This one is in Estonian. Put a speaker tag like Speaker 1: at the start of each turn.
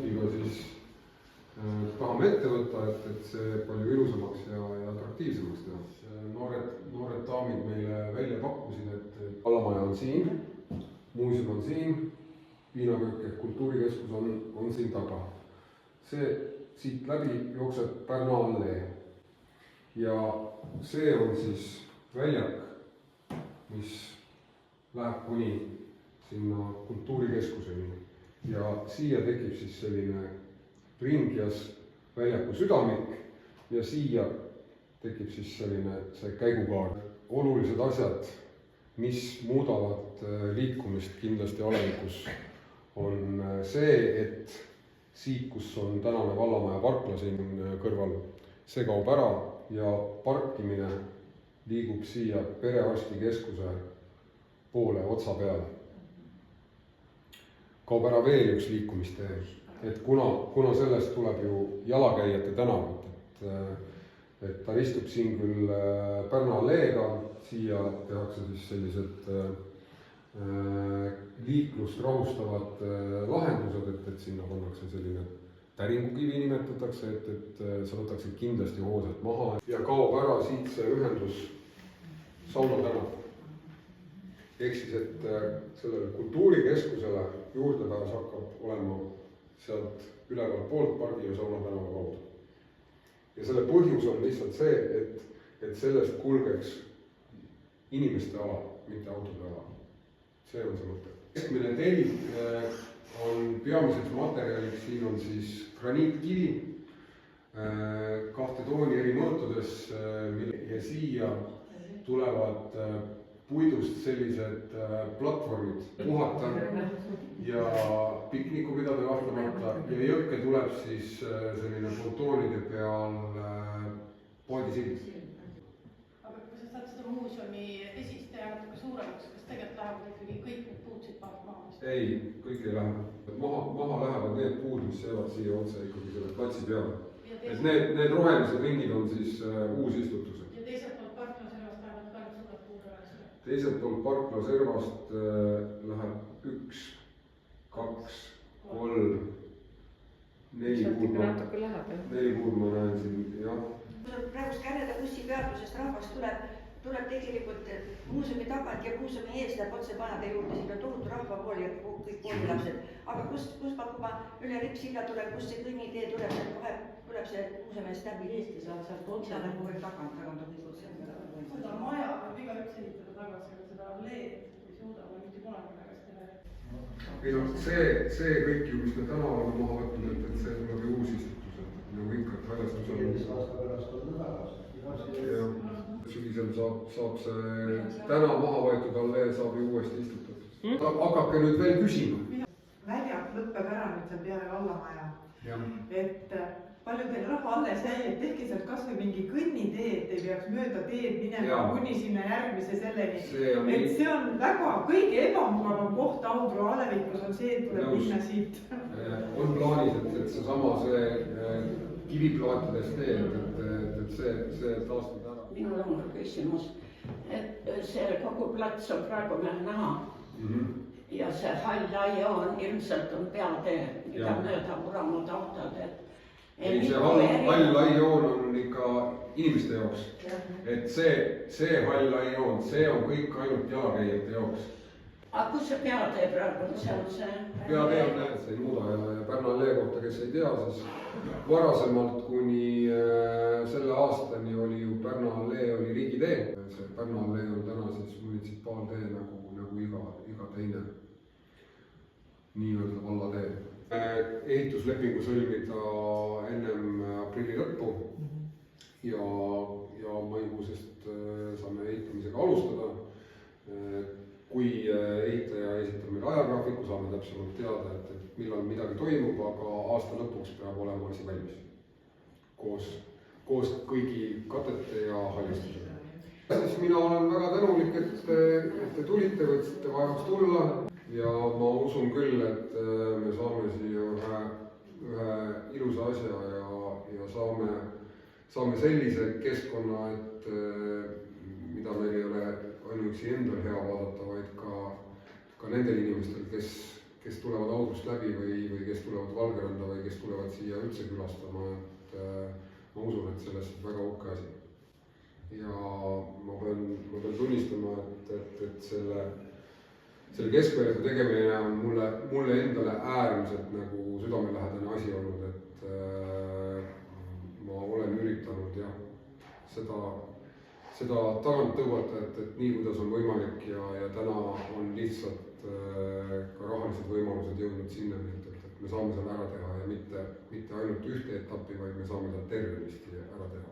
Speaker 1: Wolfiga siis tahame ette võtta, et see palju ilusamaks ja atraktiivsemaks teha. Noored daamid meile välja pakkusid, et vallamaja on siin, muuseum on siin, viinaköök ehk kultuurikeskus on siin taga. See siit läbi jookseb Pärna allee ja see on siis väljak, mis läheb kuni sinna kultuurikeskuseni ja siia tekib siis selline ringjas väljaku südamik ja siia tekib siis selline see käigukaar. Olulised asjad, mis muudavad liikumist kindlasti alevikus, on see, et siit, kus on tänane vallamaja parkla siin kõrval, see kaob ära ja parkimine liigub siia perearstikeskuse poole otsa peale. Kaob ära veel üks liikumistee, et kuna sellest tuleb ju jalakäijate tänavat, et ta istub siin küll Pärna alleega, siia tehakse siis sellised liiklust rahustavad lahendused, et sinna pannakse selline täringukivi nimetatakse, et sa võtaksid kindlasti hoosed maha ja kaob ära siit see ühendus Sauna tänav. Ehk siis, et sellele kultuurikeskusele juurdepääs hakkab olema sealt üleval poolt pargi ja Sauna tänava kaudu. Ja selle põhjus on lihtsalt see, et sellest kulgeks inimeste ala, mitte autode ala. See on see mõte. Keskmine telg on peamiseks materjaliks, siin on siis graniitkivi, 2 tooni eri mõõtudes ja siia tulevad puidust sellised platvormid puhata ja pikniku pidada kahtlemata ja jõkke tuleb siis selline pontoonide peal poodisild.
Speaker 2: Aga kui sa saad seda muuseumi esist teha natuke suuremaks, kas tegelikult lähevad ikkagi kõik need puud siit maha?
Speaker 1: Ei, kõik ei lähe. Maha lähevad need puud, mis jäävad siia otse ikkagi selle platsi peale. Et need rohelised ringid on siis uusistutused.
Speaker 2: Ja teiselt poolt parklaservast lähevad ka need suured puud ära?
Speaker 1: Teiselt poolt parklaservast läheb 1, 2, 3, 4 puud. 4 puud ma näen siin, jah.
Speaker 3: Praegust Kärjede bussipeatusest rahvast tuleb tegelikult muuseumi tagant ja muuseumi ees läheb otse majade juurde, siin on tohutu rahvapool ja kõik koolilapsed. Aga kust pakuma üle Ripsilla tuleb, kust see kõnnitee tuleb, tuleb see muuseumi eest läbi eest ja saab otsa nagu veel tagant on kõik otse.
Speaker 2: Seda maja võib igaüks ehitada tagasi, aga seda alleed ei suuda või mitte kunagi tagasi teha.
Speaker 1: Ei no see kõik ju, mis me täna oleme maha võtnud, et see tuleb ju uusistutused, nagu ikka, et väljastus on.
Speaker 4: 15 aasta pärast on tagasi.
Speaker 1: Sügisel saab see täna maha võetud allee saab ju uuesti istutatud. Hakake nüüd veel küsima.
Speaker 5: Väljak lõppeb ära nüüd seal peale vallamaja. Et palju teil raha alles jäi, et tehke sealt kas või mingi kõnnitee, et ei peaks mööda teed minema kuni sinna järgmise selleni. Et see on väga kõige ebamugavam koht Audru alevikus on see, et tuleb minna siit.
Speaker 1: On plaanis, et seesama kiviplaatides teed, et see taastub ära.
Speaker 6: Minul on ka küsimus, et see kogu plats on praegu meil näha ja see hall laia on ilmselt on peatee, mida mööda vuranud autod.
Speaker 1: See hall laijoon on ikka inimeste jaoks, et see hall laijoon, see on kõik ainult jalakäijate jaoks.
Speaker 6: Aga kus see peatee praegu on, see on see?
Speaker 1: Peatee on näed, see ei muuda ja Pärna allee kohta, kes ei tea, siis varasemalt kuni selle aastani oli ju Pärna allee oli riigitee. See Pärna allee on täna siis munitsipaaltee nagu iga teine nii-öelda vallatee. Ehituslepingu sõlmida ennem aprilli lõppu ja maikuusest saame ehitamisega alustada. Kui ehitaja esitab meil ajagraafiku, saame täpsemalt teada, et millal midagi toimub, aga aasta lõpuks peab olema asi valmis. Koos kõigi katete ja hallistusega. Siis mina olen väga tänulik, et te tulite, võtsite vaevaks tulla ja ma usun küll, et me saame siia ühe ilusa asja ja saame sellise keskkonna, et mida meil ei ole ainuüksi endal hea vaadata, vaid ka nendel inimestel, kes tulevad Audrust läbi või kes tulevad Valgeranda või kes tulevad siia üldse külastama, et ma usun, et sellest väga uhke asi. Ja ma pean tunnistama, et selle keskväljaku tegemine on mulle endale äärmiselt nagu südamelähedane asi olnud, et ma olen üritanud jah, seda tagant tõugata, et nii kuidas on võimalik ja täna on lihtsalt ka rahalised võimalused jõudnud sinnani, et me saame selle ära teha ja mitte ainult ühte etappi, vaid me saame ta tervenisti ära teha.